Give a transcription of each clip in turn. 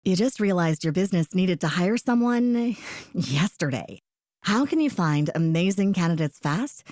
You just realized your business needed to hire someone yesterday. How can you find amazing candidates fast?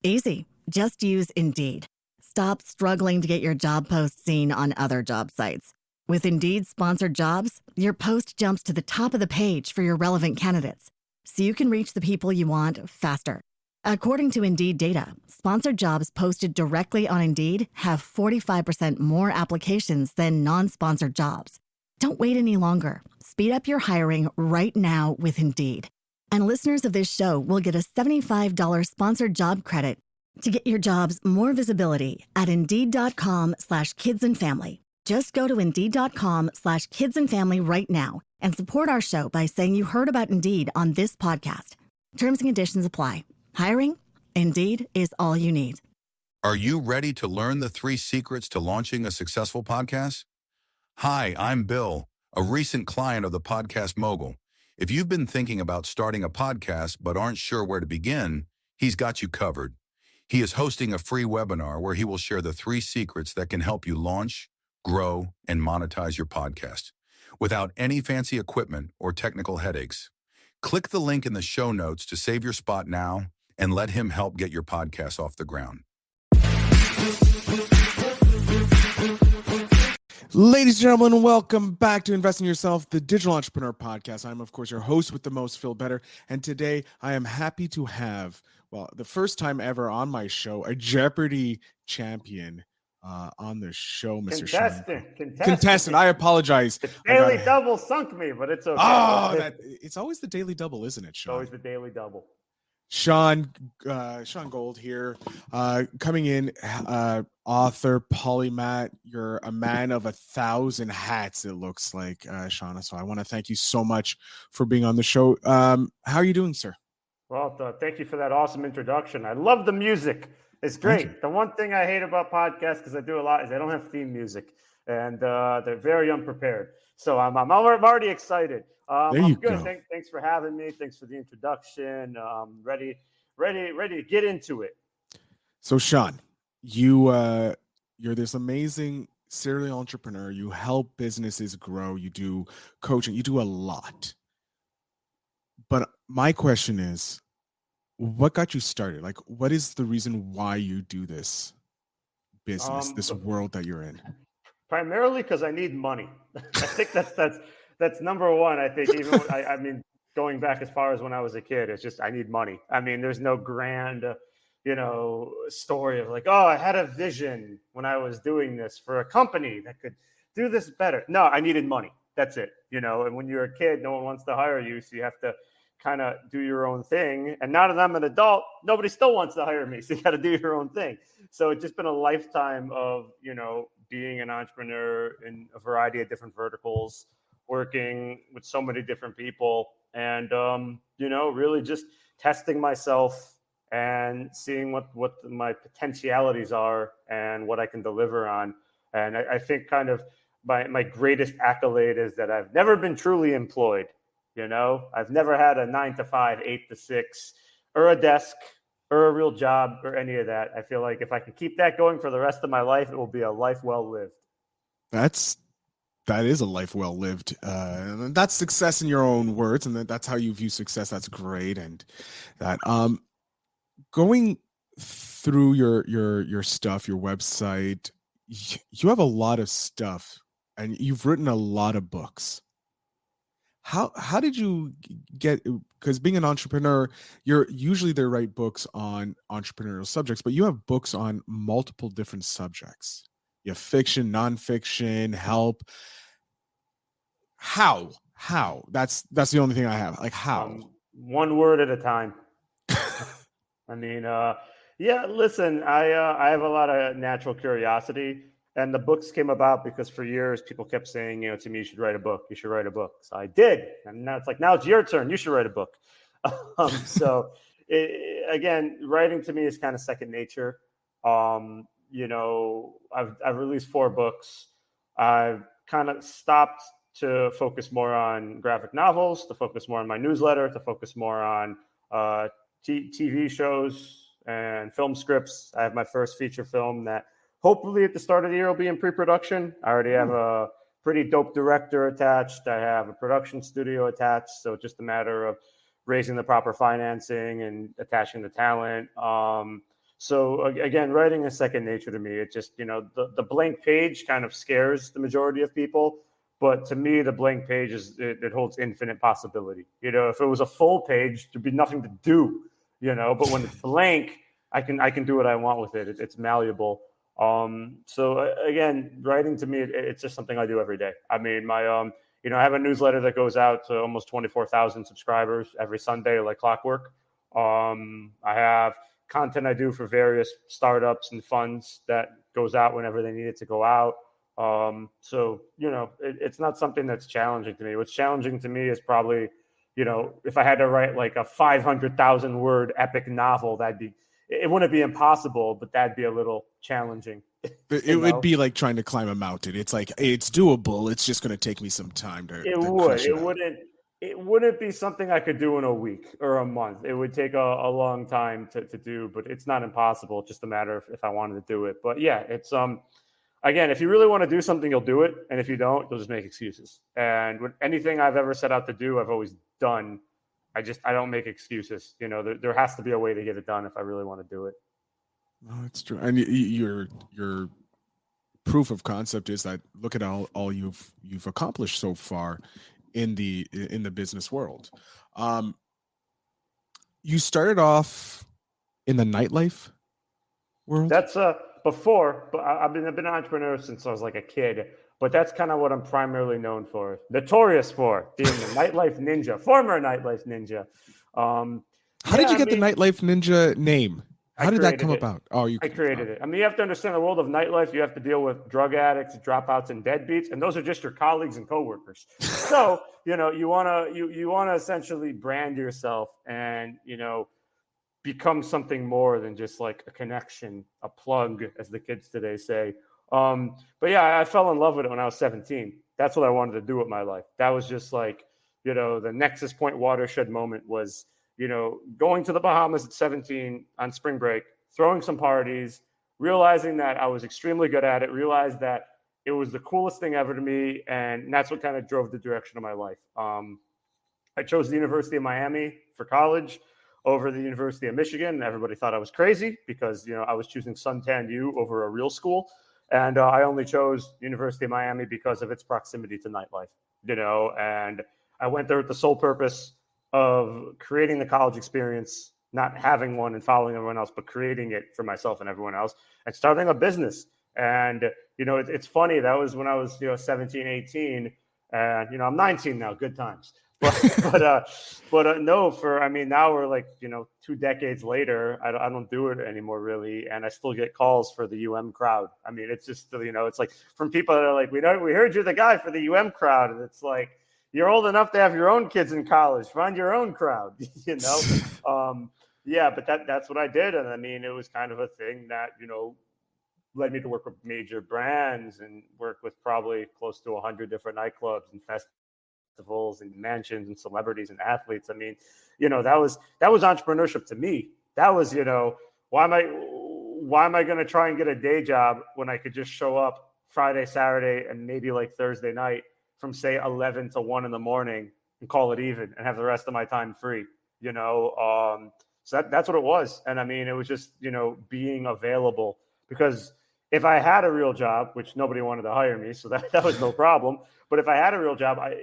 Easy. Just use Indeed. Stop struggling to get your job post seen on other job sites. With Indeed sponsored jobs, your post jumps to the top of the page for your relevant candidates, so you can reach the people you want faster. According to Indeed data, sponsored jobs posted directly on Indeed have 45% more applications than non-sponsored jobs. Don't wait any longer. Speed up your hiring right now with Indeed. And listeners of this show will get a $75 sponsored job credit to get your jobs more visibility at Indeed.com/kidsandfamily. Just go to Indeed.com/kidsandfamily right now and support our show by saying you heard about Indeed on this podcast. Terms and conditions apply. Hiring? Indeed is all you need. Are you ready to learn the 3 secrets to launching a successful podcast? Hi, I'm Bill, a recent client of the Podcast Mogul. If you've been thinking about starting a podcast but aren't sure where to begin, he's got you covered. He is hosting a free webinar where he will share the 3 secrets that can help you launch, grow, and monetize your podcast without any fancy equipment or technical headaches. Click the link in the show notes to save your spot now and let him help get your podcast off the ground. Ladies and gentlemen, welcome back to Invest in Yourself, the Digital Entrepreneur Podcast. I'm, of course, your host with the most, Phil Better. And today I am happy to have, the first time ever on my show, a Jeopardy champion on the show, Mr. Contestant. I apologize. The Daily Double sunk me, but it's okay. Oh, it's always the Daily Double, isn't it, Sean? It's always the Daily Double. Shaun Gold here, coming in, author, polymath. You're a man of 1,000 hats, it looks like, Shaun. So I want to thank you so much for being on the show. How are you doing, sir? Well, thank you for that awesome introduction. I love the music. It's great. The one thing I hate about podcasts, because I do a lot, is they don't have theme music, and they're very unprepared. So I'm already excited. I'm good. Thanks for having me. Thanks for the introduction. Ready to get into it. So, Shaun, you're this amazing serial entrepreneur. You help businesses grow. You do coaching. You do a lot. But my question is, what got you started? Like, what is the reason why you do this business, this world that you're in? Primarily because I need money. I think that's number one. I think even I mean, going back as far as when I was a kid, it's just I need money. I mean, there's no grand, story of like, oh, I had a vision when I was doing this for a company that could do this better. No, I needed money. That's it. And when you're a kid, no one wants to hire you, so you have to kind of do your own thing. And now that I'm an adult, nobody still wants to hire me, so you got to do your own thing. So it's just been a lifetime of being an entrepreneur in a variety of different verticals, working with so many different people, and really just testing myself and seeing what my potentialities are and what I can deliver on. And I think kind of my greatest accolade is that I've never been truly employed. I've never had a 9-to-5, 8-to-6, or a desk, or a real job, or any of that. I feel like if I can keep that going for the rest of my life, it will be a life well lived. That is a life well lived. And that's success in your own words, and that's how you view success. That's great. And that going through your stuff, your website, you have a lot of stuff, and you've written a lot of books. How did you get, because being an entrepreneur, they write books on entrepreneurial subjects, but you have books on multiple different subjects. You have fiction, nonfiction, help. How? That's the only thing I have. Like, how? One word at a time. I mean, listen, I have a lot of natural curiosity. And the books came about because for years people kept saying, to me, you should write a book. You should write a book. So I did. And now it's your turn. You should write a book. Again, writing to me is kind of second nature. I've released 4 books. I've kind of stopped to focus more on graphic novels, to focus more on my newsletter, to focus more on TV shows and film scripts. I have my first feature film that hopefully at the start of the year will be in pre-production. I already have pretty dope director attached. I have a production studio attached. So it's just a matter of raising the proper financing and attaching the talent. So again, writing is second nature to me. It just, the blank page kind of scares the majority of people. But to me, the blank page it holds infinite possibility. If it was a full page, there'd be nothing to do, but when it's blank, I can do what I want with it. It's malleable. So again, writing to me, it's just something I do every day. I mean, my, I have a newsletter that goes out to almost 24,000 subscribers every Sunday, like clockwork. I have content I do for various startups and funds that goes out whenever they need it to go out. So, it's not something that's challenging to me. What's challenging to me is probably, if I had to write like a 500,000 word epic novel, it wouldn't be impossible, but that'd be a little challenging. It would be like trying to climb a mountain. It's like, it's doable. It's just going to take me some time to. It wouldn't be something I could do in a week or a month. It would take a long time to do, but it's not impossible. It's just a matter of if I wanted to do it. But yeah, it's, again, if you really want to do something, you'll do it. And if you don't, you'll just make excuses. And with anything I've ever set out to do, I've always done. I don't make excuses. There has to be a way to get it done if I really want to do it. No, it's true. And your proof of concept is that look at all you've accomplished so far in the business world. You started off in the nightlife world. That's before, but I've been an entrepreneur since I was like a kid. But that's kind of what I'm primarily known for, notorious for, being a nightlife ninja, former nightlife ninja. How did you get the nightlife ninja name? How did that come about? I created it. I mean, you have to understand the world of nightlife. You have to deal with drug addicts, dropouts, and deadbeats, and those are just your colleagues and coworkers. So, you wanna essentially brand yourself and become something more than just like a connection, a plug, as the kids today say. But yeah, I fell in love with it when I was 17. That's what I wanted to do with my life. That was just like, the nexus point watershed moment was, going to the Bahamas at 17 on spring break, throwing some parties, realizing that I was extremely good at it, realized that it was the coolest thing ever to me. And that's what kind of drove the direction of my life. I chose the University of Miami for college over the University of Michigan. Everybody thought I was crazy because, I was choosing Suntan U over a real school. And I only chose University of Miami because of its proximity to nightlife, and I went there with the sole purpose of creating the college experience, not having one and following everyone else, but creating it for myself and everyone else and starting a business. And, it's funny. That was when I was, 17, 18 and, I'm 19 now, good times. But now we're like, 2 decades later, I don't do it anymore really. And I still get calls for the UM crowd. I mean, it's just, it's like from people that are like, we heard you're the guy for the UM crowd. And it's like, you're old enough to have your own kids in college, find your own crowd, Yeah, but that's what I did. And I mean, it was kind of a thing that, led me to work with major brands and work with probably close to 100 different nightclubs and festivals and mansions and celebrities and athletes. I mean, that was entrepreneurship to me. That was, why am I going to try and get a day job when I could just show up Friday, Saturday, and maybe like Thursday night from say 11 to 1 in the morning and call it even and have the rest of my time free, So that's what it was. And I mean, it was just, being available, because if I had a real job, which nobody wanted to hire me, so that was no problem. But if I had a real job, I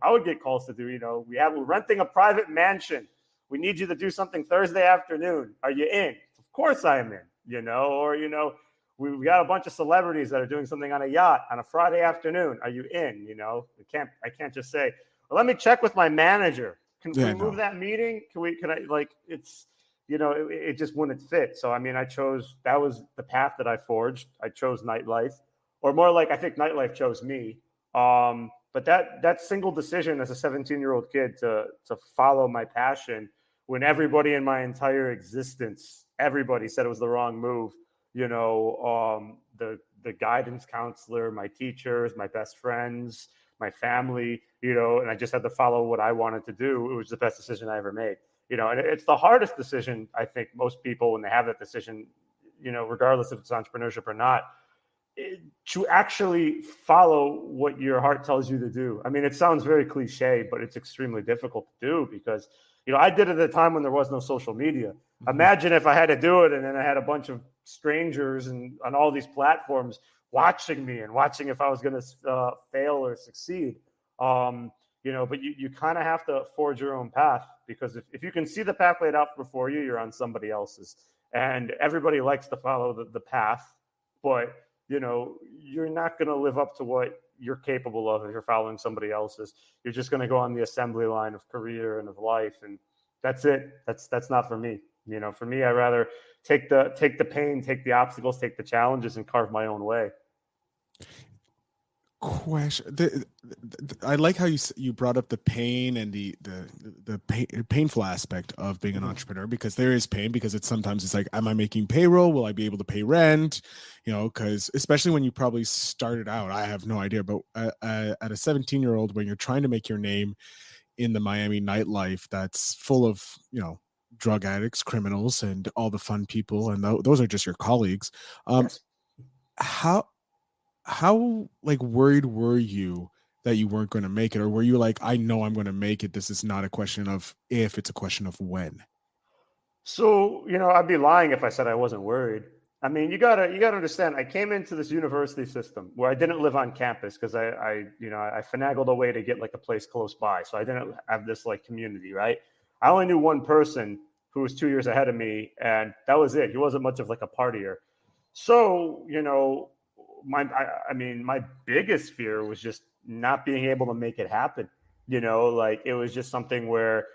would get calls to do, we're renting a private mansion. We need you to do something Thursday afternoon. Are you in? Of course I am in, or, we got a bunch of celebrities that are doing something on a yacht on a Friday afternoon. Are you in? I can't just say, well, let me check with my manager. Can we move that meeting? It just wouldn't fit. So, I mean, that was the path that I forged. I chose nightlife, or more like, I think nightlife chose me. But that single decision as a 17-year-old kid to follow my passion, when everybody in my entire existence, everybody said it was the wrong move. The guidance counselor, my teachers, my best friends, my family, and I just had to follow what I wanted to do. It was the best decision I ever made. And it's the hardest decision, I think most people, when they have that decision, regardless if it's entrepreneurship or not, to actually follow what your heart tells you to do. I mean, it sounds very cliche, but it's extremely difficult to do because, I did it at a time when there was no social media. Mm-hmm. Imagine if I had to do it and then I had a bunch of strangers and on all these platforms watching me and watching if I was going to fail or succeed. But you kind of have to forge your own path, because if you can see the path laid out before you, you're on somebody else's. And everybody likes to follow the path, but you're not going to live up to what you're capable of if you're following somebody else's. You're just going to go on the assembly line of career and of life, and that's it. That's not for me. For me, I rather take the pain, take the obstacles, take the challenges, and carve my own way. Question. I like how you brought up the pain and the painful aspect of being an entrepreneur, because there is pain, because sometimes it's like, am I making payroll? Will I be able to pay rent? Because especially when you probably started out, I have no idea, but at a 17-year-old, when you're trying to make your name in the Miami nightlife that's full of, drug addicts, criminals, and all the fun people, and those are just your colleagues. Yes. How like worried were you that you weren't going to make it, or were you like, I know I'm going to make it, this is not a question of if, it's a question of when? So, I'd be lying if I said I wasn't worried. I mean, you gotta understand, I came into this university system where I didn't live on campus because I finagled a way to get like a place close by. So I didn't have this like community, right? I only knew one person who was 2 years ahead of me, and that was it. He wasn't much of like a partier. So, my biggest fear was just not being able to make it happen. Like it was just something where,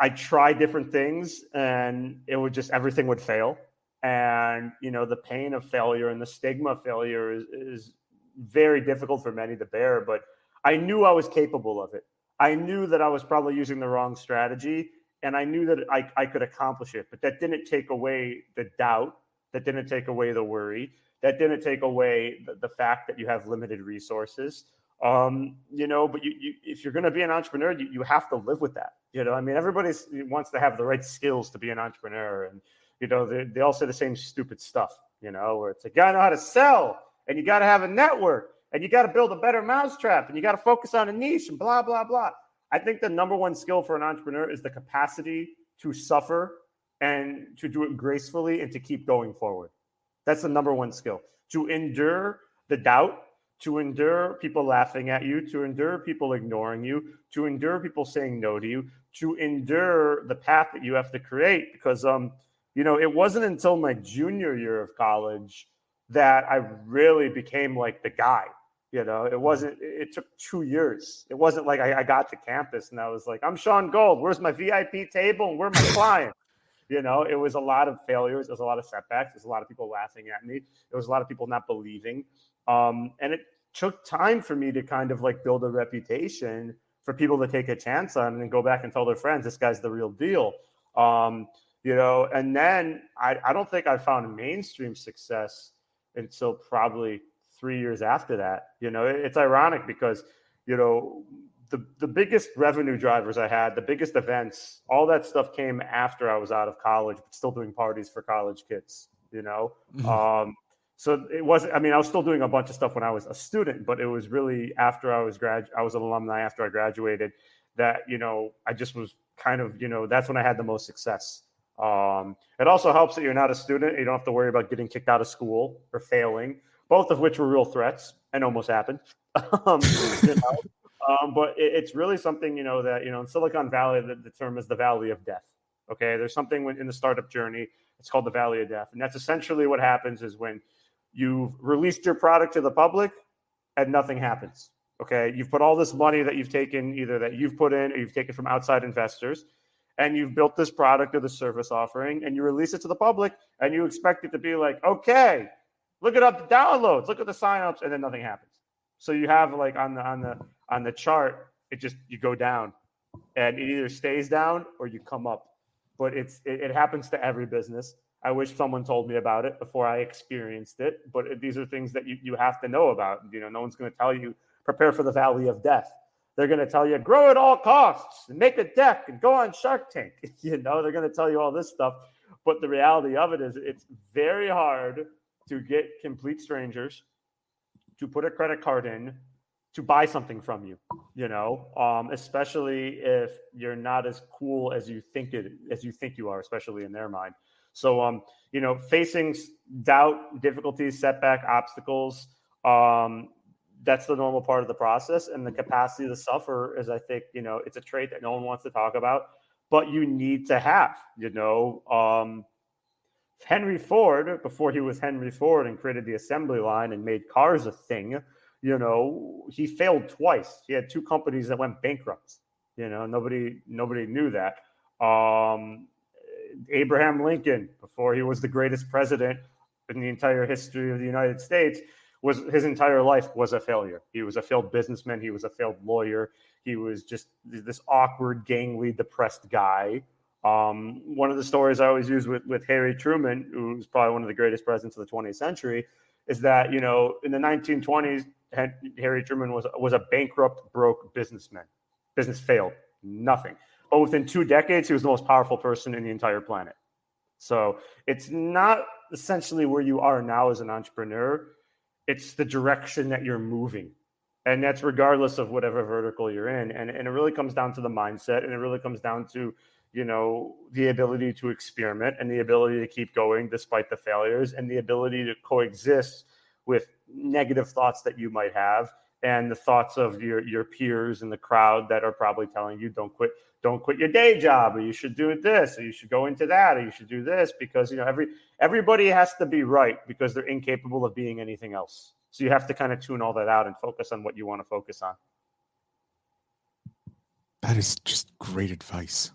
I tried different things and everything would fail. And, the pain of failure and the stigma of failure is very difficult for many to bear, but I knew I was capable of it. I knew that I was probably using the wrong strategy, and I knew that I could accomplish it, but that didn't take away the doubt. That didn't take away the worry. That didn't take away the fact that you have limited resources. But if you're going to be an entrepreneur, you have to live with that. Everybody wants to have the right skills to be an entrepreneur. And, they all say the same stupid stuff, where it's like, you got to know how to sell, and you got to have a network, and you got to build a better mousetrap, and you got to focus on a niche, and blah, blah, blah. I think the number one skill for an entrepreneur is the capacity to suffer and to do it gracefully and to keep going forward. That's the number one skill. To endure the doubt, to endure people laughing at you, to endure people ignoring you, to endure people saying no to you, to endure the path that you have to create. Because, it wasn't until my junior year of college that I really became like the guy. It took 2 years. It wasn't like I got to campus and I was like, I'm Shaun Gold. Where's my VIP table and where are my clients? It was a lot of failures. There was a lot of setbacks. There's a lot of people laughing at me. There was a lot of people not believing. And it took time for me to kind of like build a reputation for people to take a chance on and then go back and tell their friends, this guy's the real deal. And then I don't think I found mainstream success until probably 3 years after that. It's ironic because, the biggest revenue drivers I had, the biggest events, all that stuff came after I was out of college, but still doing parties for college kids, Mm-hmm. So it wasn't, I was still doing a bunch of stuff when I was a student, but it was really after I was an alumni after I graduated that, I just was kind of, that's when I had the most success. It also helps that you're not a student. You don't have to worry about getting kicked out of school or failing, both of which were real threats and almost happened. But it's really something, that, in Silicon Valley, the term is the valley of death. Okay. There's something in the startup journey. It's called the valley of death. And that's essentially what happens is when you've released your product to the public and nothing happens. Okay. You've put all this money that you've taken, either that you've put in or you've taken from outside investors, and you've built this product or the service offering, and you release it to the public and you expect it to be like, okay, look at the downloads, look at the signups, and then nothing happens. So you have like on the chart, you go down, and it either stays down or you come up. But it happens to every business. I wish someone told me about it before I experienced it. But these are things that you have to know about. No one's going to tell you prepare for the valley of death. They're going to tell you grow at all costs and make a deck and go on Shark Tank. They're going to tell you all this stuff. But the reality of it is it's very hard to get complete strangers to put a credit card in to buy something from you, especially if you're not as cool as you think you are, especially in their mind. So, facing doubt, difficulties, setback, obstacles, that's the normal part of the process. And the capacity to suffer is, I think, it's a trait that no one wants to talk about, but you need to have, Henry Ford, before he was Henry Ford and created the assembly line and made cars a thing, he failed twice. He had two companies that went bankrupt. Nobody knew that. Abraham Lincoln, before he was the greatest president in the entire history of the United States, his entire life was a failure. He was a failed businessman. He was a failed lawyer. He was just this awkward, gangly, depressed guy. One of the stories I always use with Harry Truman, who's probably one of the greatest presidents of the 20th century, is that, in the 1920s, Harry Truman was a bankrupt, broke businessman. Business failed, nothing. But within 2 decades, he was the most powerful person in the entire planet. So it's not essentially where you are now as an entrepreneur. It's the direction that you're moving. And that's regardless of whatever vertical you're in. And it really comes down to the mindset, and it really comes down to, the ability to experiment and the ability to keep going despite the failures, and the ability to coexist with negative thoughts that you might have and the thoughts of your peers in the crowd that are probably telling you, don't quit your day job, or you should do this, or you should go into that, or you should do this, because everybody has to be right because they're incapable of being anything else. So you have to kind of tune all that out and focus on what you want to focus on. That is just great advice.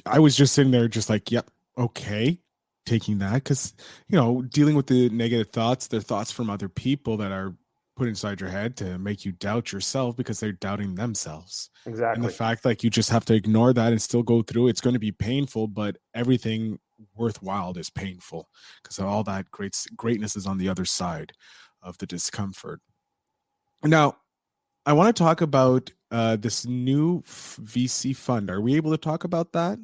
I was just sitting there just like, yep, okay, taking that, because, dealing with the negative thoughts, they're thoughts from other people that are put inside your head to make you doubt yourself because they're doubting themselves. Exactly. And the fact you just have to ignore that and still go through, it's going to be painful, but everything worthwhile is painful because all that greatness is on the other side of the discomfort. Now, I want to talk about this new VC fund. Are we able to talk about that?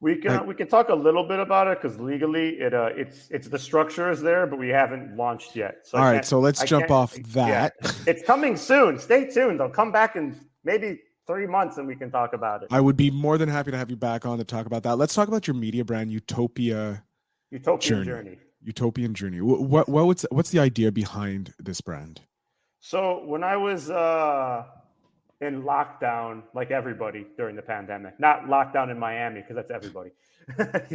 We can talk a little bit about it because legally it's the structure is there, but we haven't launched yet. So all right, so let's jump off that. Yeah. It's coming soon. Stay tuned. They'll come back in maybe 3 months and we can talk about it. I would be more than happy to have you back on to talk about that. Let's talk about your media brand, YouTopian Journey. YouTopian Journey. What's the idea behind this brand? So when I was in lockdown, like everybody during the pandemic, not lockdown in Miami, because that's everybody,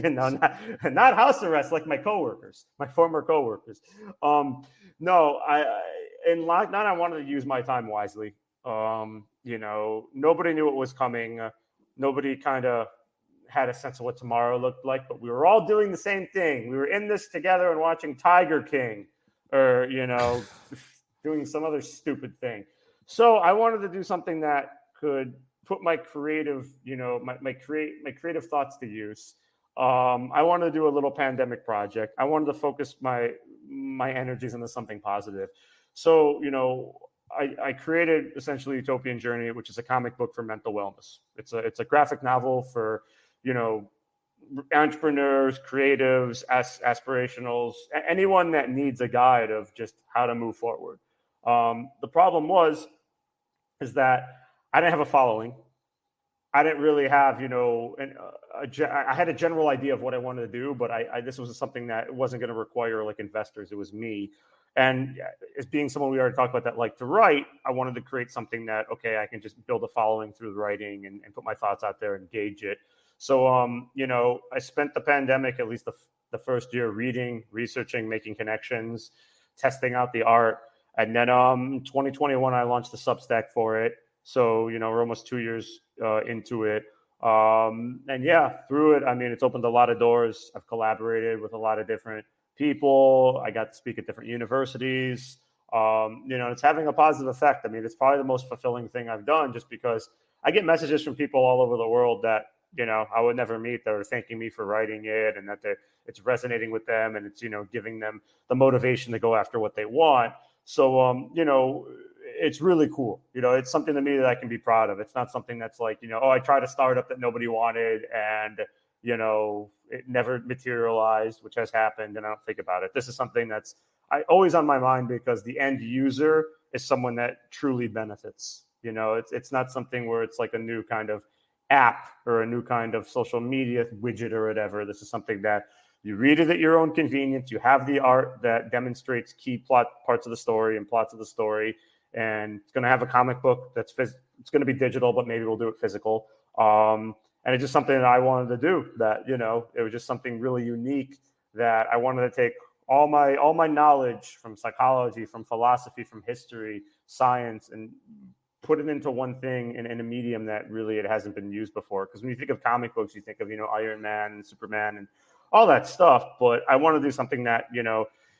not house arrest like my former coworkers. In lockdown, I wanted to use my time wisely. Nobody knew what was coming. Nobody kind of had a sense of what tomorrow looked like, but we were all doing the same thing. We were in this together and watching Tiger King, or, doing some other stupid thing. So I wanted to do something that could put my creative, my creative thoughts to use. I wanted to do a little pandemic project. I wanted to focus my energies into something positive. So, I created essentially YouTopian Journey, which is a comic book for mental wellness. It's a graphic novel for, entrepreneurs, creatives, aspirationals, anyone that needs a guide of just how to move forward. The problem is that I didn't have a following. I didn't really have, I had a general idea of what I wanted to do, but this was something that wasn't going to require like investors. It was me. And as being someone we already talked about that liked to write, I wanted to create something that, okay, I can just build a following through the writing and put my thoughts out there and gauge it. So, I spent the pandemic, at least the first year, reading, researching, making connections, testing out the art. And then 2021, I launched the Substack for it. So, we're almost 2 years into it. And yeah, through it, it's opened a lot of doors. I've collaborated with a lot of different people. I got to speak at different universities. It's having a positive effect. It's probably the most fulfilling thing I've done, just because I get messages from people all over the world that, I would never meet, that are thanking me for writing it, and that it's resonating with them, and it's, giving them the motivation to go after what they want. So, it's really cool. It's something to me that I can be proud of. It's not something that's like, I tried a startup that nobody wanted, and, it never materialized, which has happened, and I don't think about it. This is something that's always on my mind because the end user is someone that truly benefits. It's not something where it's like a new kind of app or a new kind of social media widget or whatever. This is something that you read it at your own convenience. You have the art that demonstrates key parts of the story and plots of the story. And it's going to have a comic book it's going to be digital, but maybe we'll do it physical. And it's just something that I wanted to do that, it was just something really unique that I wanted to take all my knowledge from psychology, from philosophy, from history, science, and put it into one thing in a medium that really it hasn't been used before. Because when you think of comic books, you think of, Iron Man and Superman and all that stuff. But I want to do something that,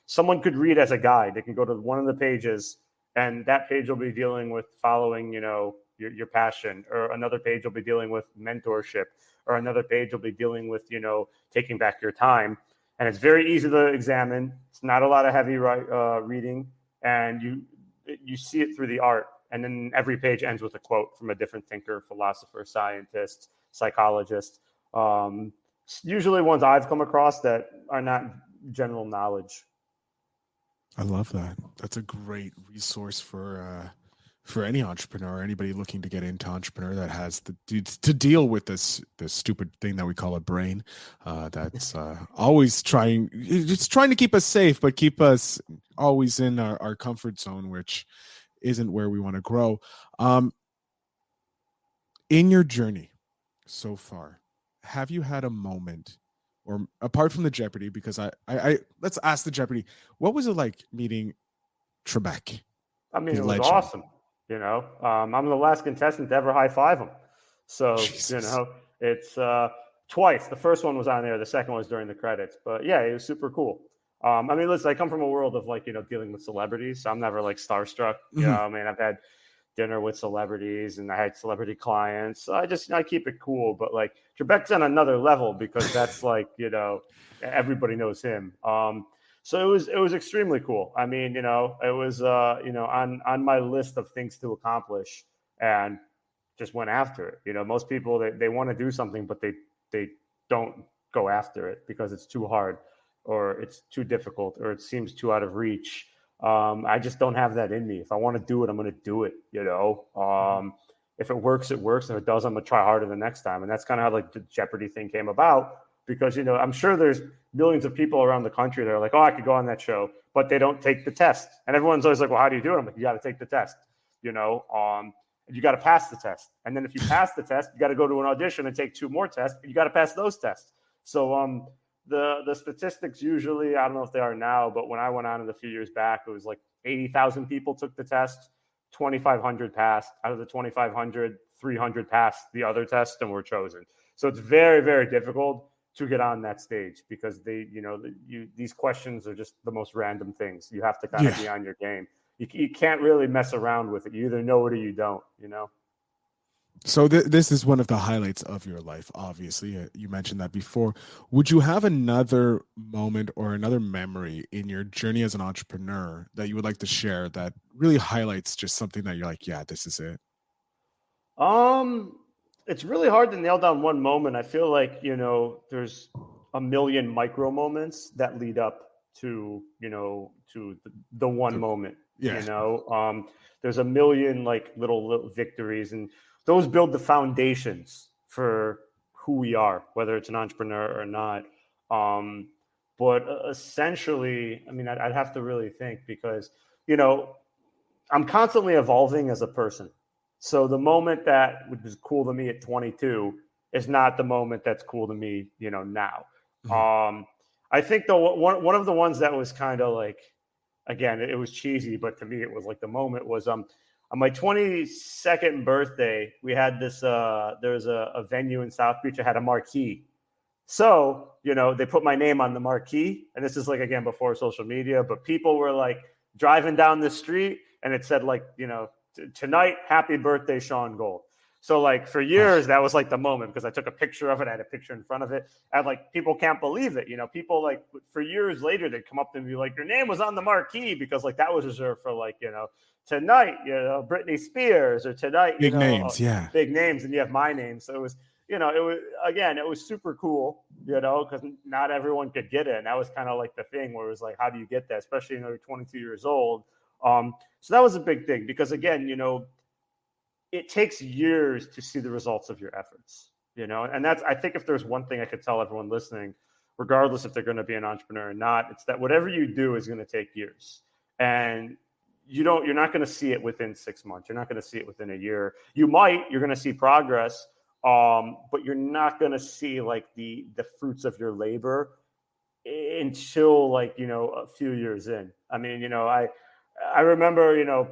someone could read as a guide. They can go to one of the pages, and that page will be dealing with following, your passion, or another page will be dealing with mentorship, or another page will be dealing with, taking back your time. And it's very easy to examine. It's not a lot of heavy reading, and you see it through the art. And then every page ends with a quote from a different thinker, philosopher, scientist, psychologist. Usually ones I've come across that are not general knowledge. I love that. That's a great resource for any entrepreneur, anybody looking to get into entrepreneur that has to deal with this stupid thing that we call a brain. That's always trying to keep us safe, but keep us always in our comfort zone, which isn't where we want to grow. In your journey so far, have you had a moment, or apart from the Jeopardy, because I let's ask the Jeopardy, what was it like meeting Trebek? I mean, it was awesome. I'm the last contestant to ever high five him. So, Jesus. It's twice. The first one was on there. The second one was during the credits. But yeah, it was super cool. I mean, listen, I come from a world of dealing with celebrities. So I'm never starstruck. Mm-hmm. I've had dinner with celebrities and I had celebrity clients. So I keep it cool. But Trebek's on another level because that's everybody knows him. So it was extremely cool. I mean, it was on my list of things to accomplish, and just went after it. Most people they want to do something, but they don't go after it because it's too hard, or it's too difficult, or it seems too out of reach. I just don't have that in me. If I want to do it, I'm going to do it. If it works, it works. If it does, I'm going to try harder the next time. And that's kind of how the Jeopardy thing came about. Because, I'm sure there's millions of people around the country that are like, oh, I could go on that show, but they don't take the test. And everyone's always like, well, how do you do it? I'm like, you got to take the test, you got to pass the test. And then if you pass the test, you got to go to an audition and take 2 more tests. You got to pass those tests. So the statistics usually, I don't know if they are now, but when I went on it a few years back, it was 80,000 people took the test, 2,500 passed. Out of the 2,500, 300 passed the other test and were chosen. So it's very, very difficult to get on that stage because these questions are just the most random things. You have to kind of be on your game. You can't really mess around with it. You either know it or you don't, So this is one of the highlights of your life, obviously. You mentioned that before. Would you have another moment or another memory in your journey as an entrepreneur that you would like to share that really highlights just something that you're like, yeah, this is it? It's really hard to nail down one moment. I feel like, there's a million micro moments that lead up to, to the one moment, there's a million little victories, and those build the foundations for who we are, whether it's an entrepreneur or not. But essentially, I mean, I'd have to really think because, I'm constantly evolving as a person. So the moment that was cool to me at 22 is not the moment that's cool to me, now. Mm-hmm. I think one of the ones that was kind of again, it was cheesy, but to me it was the moment was on my 22nd birthday, we had this there was a venue in South Beach that had a marquee. So, they put my name on the marquee, and this is again before social media, but people were driving down the street and it said tonight, happy birthday, Shaun Gold. So for years, that was the moment because I took a picture of it. I had a picture in front of it. And people can't believe it. People for years later, they'd come up to me and be like, your name was on the marquee because that was reserved for tonight, Britney Spears, or tonight, big names. Yeah. Big names. And you have my name. So it was, it was super cool, because not everyone could get it. And that was kind of like the thing where it was like, how do you get that? Especially, you're 22 years old. So that was a big thing because, again, it takes years to see the results of your efforts, and that's, I think if there's one thing I could tell everyone listening, regardless if they're going to be an entrepreneur or not, it's that whatever you do is going to take years. And you're not going to see it within 6 months. You're not going to see it within a year. You're going to see progress, but you're not going to see like the fruits of your labor until like, a few years in. I mean, I remember,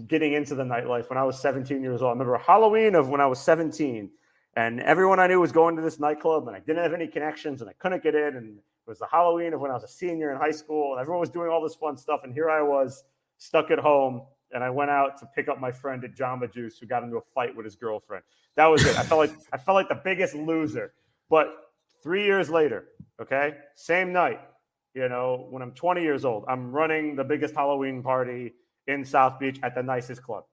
getting into the nightlife when I was 17 years old. I remember Halloween of when I was 17, and everyone I knew was going to this nightclub, and I didn't have any connections, and I couldn't get in. And it was the Halloween of when I was a senior in high school, and everyone was doing all this fun stuff. And here I was stuck at home, and I went out to pick up my friend at Jamba Juice, who got into a fight with his girlfriend. That was it. I felt like the biggest loser. But 3 years later, okay, same night, when I'm 20 years old, I'm running the biggest Halloween party in South Beach at the nicest club.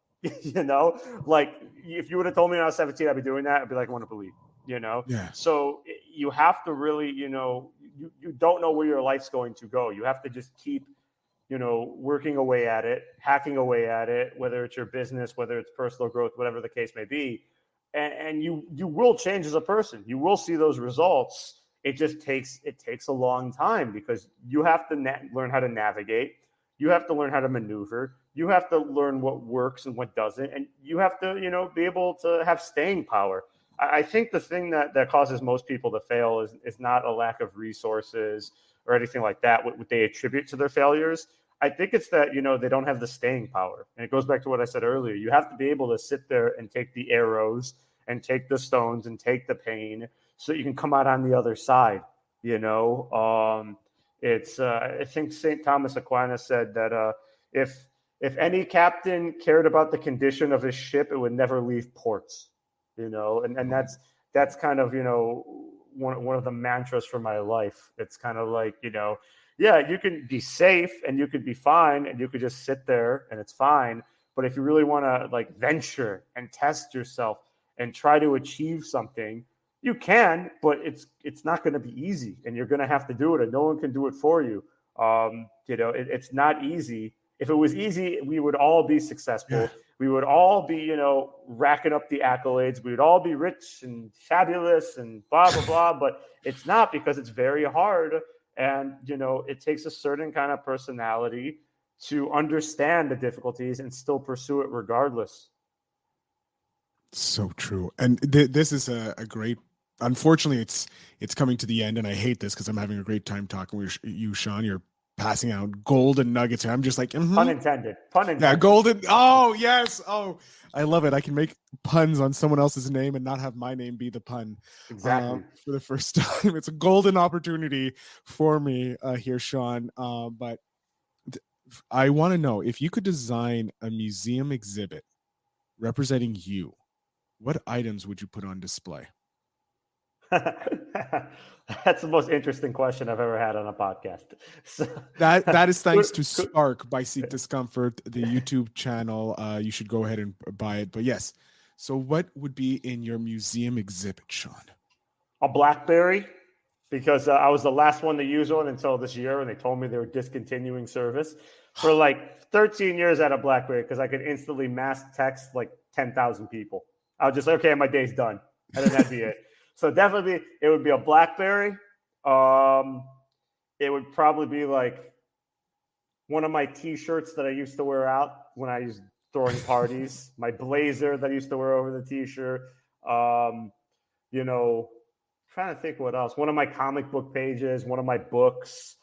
Like if you would have told me when I was 17 I'd be doing that, I'd be like, I want to believe. Yeah. So you have to really, you don't know where your life's going to go. You have to just keep, working away at it, hacking away at it, whether it's your business, whether it's personal growth, whatever the case may be. And you will change as a person. You will see those results. It just takes a long time because you have to learn how to navigate. You have to learn how to maneuver. You have to learn what works and what doesn't. And you have to, be able to have staying power. I think the thing that causes most people to fail is not a lack of resources or anything like that, what they attribute to their failures. I think it's that, they don't have the staying power. And it goes back to what I said earlier. You have to be able to sit there and take the arrows and take the stones and take the pain so that you can come out on the other side, It's I think St. Thomas Aquinas said that if any captain cared about the condition of his ship, it would never leave ports, and that's kind of, one of the mantras for my life. It's kind of like, yeah, you can be safe and you could be fine and you could just sit there and it's fine. But if you really want to like venture and test yourself and try to achieve something, you can, but it's not going to be easy, and you're going to have to do it, and no one can do it for you. It's not easy. If it was easy, we would all be successful. Yeah. We would all be, racking up the accolades. We would all be rich and fabulous and blah, blah, blah. But it's not, because it's very hard. And, it takes a certain kind of personality to understand the difficulties and still pursue it regardless. So true. And this is a great, unfortunately, it's coming to the end, and I hate this because I'm having a great time talking with you, Shaun. You're passing out golden nuggets, and I'm just like, Pun intended. Yeah, golden. Oh, yes. Oh, I love it. I can make puns on someone else's name and not have my name be the pun. Exactly. For the first time. It's a golden opportunity for me here, Shaun. But I want to know, if you could design a museum exhibit representing you, what items would you put on display? That's the most interesting question I've ever had on a podcast. So, that is thanks to Spark by Seek Discomfort, the YouTube channel. You should go ahead and buy it. But yes, so what would be in your museum exhibit, Shaun? A BlackBerry, because I was the last one to use one until this year, and they told me they were discontinuing service. For like 13 years, I had a BlackBerry because I could instantly mass text like 10,000 people. I was just like, okay, my day's done, and then that'd be it. So definitely, it would be a BlackBerry. It would probably be like one of my T-shirts that I used to wear out when I was throwing parties. My blazer that I used to wear over the T-shirt. Trying to think what else. One of my comic book pages. One of my books.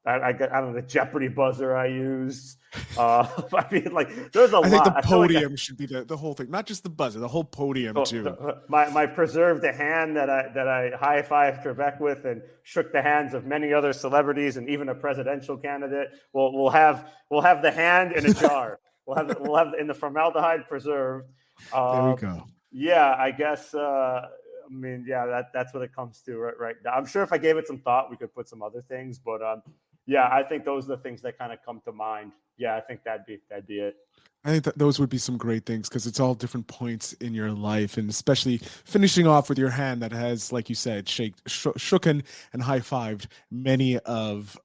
I don't know, the Jeopardy buzzer I used. I mean, like, there's a lot. I think the podium should be the whole thing, not just the buzzer, the whole podium too. My preserved hand that I high-fived Trebek with and shook the hands of many other celebrities and even a presidential candidate. We'll have the hand in a jar. we'll have in the formaldehyde preserved. There we go. Yeah, I guess. That's what it comes to right now. I'm sure if I gave it some thought, we could put some other things, but yeah, I think those are the things that kind of come to mind. Yeah, I think that'd be it. I think that those would be some great things because it's all different points in your life, and especially finishing off with your hand that has, like you said, shooken and high-fived many of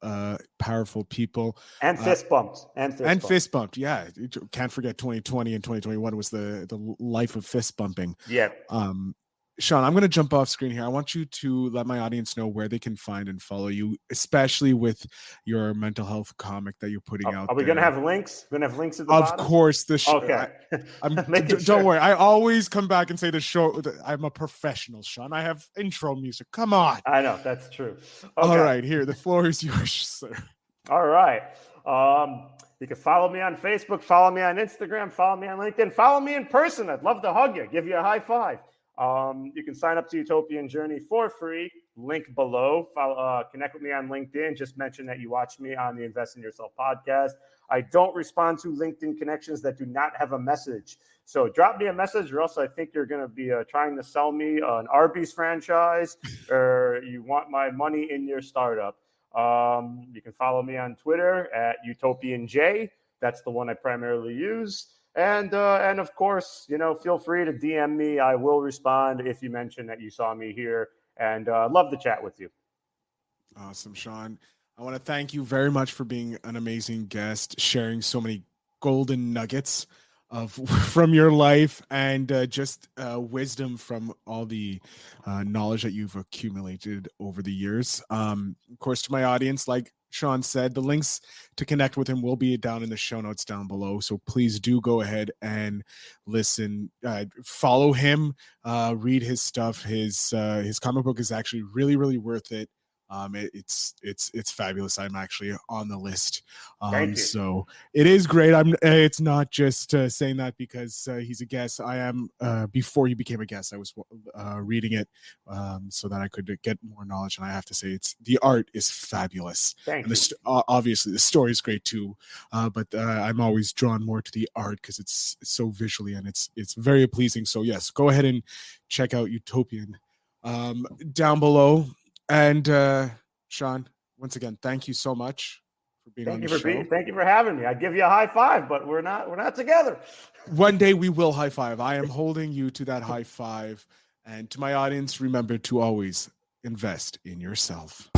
powerful people. And fist bumps. And fist bumped. Yeah. You can't forget 2020 and 2021 was the life of fist bumping. Yeah. Shaun, I'm going to jump off screen here. I want you to let my audience know where they can find and follow you, especially with your mental health comic that you're putting out. Are we going to have links? We're going to have links at the bottom? Of course. Okay. Don't worry. I always come back and say the show. I'm a professional, Shaun. I have intro music. Come on. I know. That's true. Okay. All right. Here, the floor is yours, sir. All right. You can follow me on Facebook, follow me on Instagram, follow me on LinkedIn, follow me in person. I'd love to hug you, give you a high five. You can sign up to YouTopian Journey for free. Link below. Connect with me on LinkedIn. Just mention that you watched me on the Invest in Yourself podcast. I don't respond to LinkedIn connections that do not have a message. So drop me a message, or else I think you're going to be trying to sell me an Arby's franchise, or you want my money in your startup. You can follow me on Twitter at YouTopianJ. That's the one I primarily use. And of course, feel free to DM me. I will respond if you mention that you saw me here, and love to chat with you. Awesome, Shaun. I want to thank you very much for being an amazing guest, sharing so many golden nuggets from your life, and just wisdom from all the knowledge that you've accumulated over the years. Of course, to my audience, like Shaun said, the links to connect with him will be down in the show notes down below. So please do go ahead and listen, follow him, read his stuff. His comic book is actually really, really worth it. It's fabulous. I'm actually on the list. So it is great. It's not just saying that because he's a guest. I am, before he became a guest, I was reading it so that I could get more knowledge. And I have to say, the art is fabulous. Thank you. Obviously the story is great too. But I'm always drawn more to the art because it's so visually and it's very pleasing. So yes, go ahead and check out YouTopian down below. And Shaun, once again, thank you so much for being on the show. Thank you for having me. I'd give you a high five, but we're not together. One day we will high five. I am holding you to that high five. And to my audience, remember to always invest in yourself.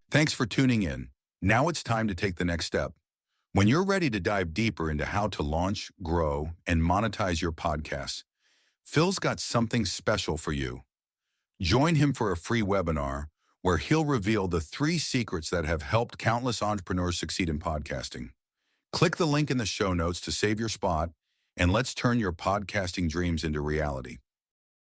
Thanks for tuning in. Now it's time to take the next step. When you're ready to dive deeper into how to launch, grow, and monetize your podcast, Phil's got something special for you. Join him for a free webinar where he'll reveal the 3 secrets that have helped countless entrepreneurs succeed in podcasting. Click the link in the show notes to save your spot, and let's turn your podcasting dreams into reality.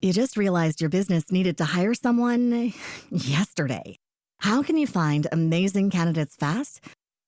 You just realized your business needed to hire someone yesterday. How can you find amazing candidates fast?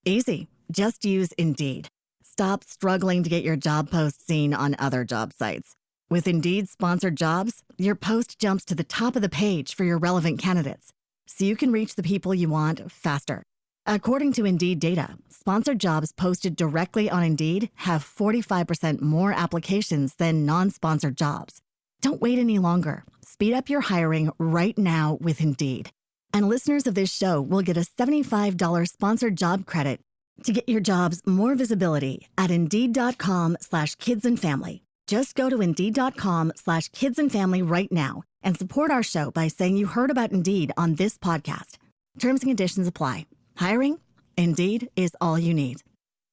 Easy. Just use Indeed. Stop struggling to get your job post seen on other job sites. With Indeed sponsored jobs, your post jumps to the top of the page for your relevant candidates, so you can reach the people you want faster. According to Indeed data, sponsored jobs posted directly on Indeed have 45% more applications than non-sponsored jobs. Don't wait any longer. Speed up your hiring right now with Indeed. And listeners of this show will get a $75 sponsored job credit to get your jobs more visibility at Indeed.com/kidsandfamily. Just go to Indeed.com/kidsandfamily right now and support our show by saying you heard about Indeed on this podcast. Terms and conditions apply. Hiring? Indeed is all you need.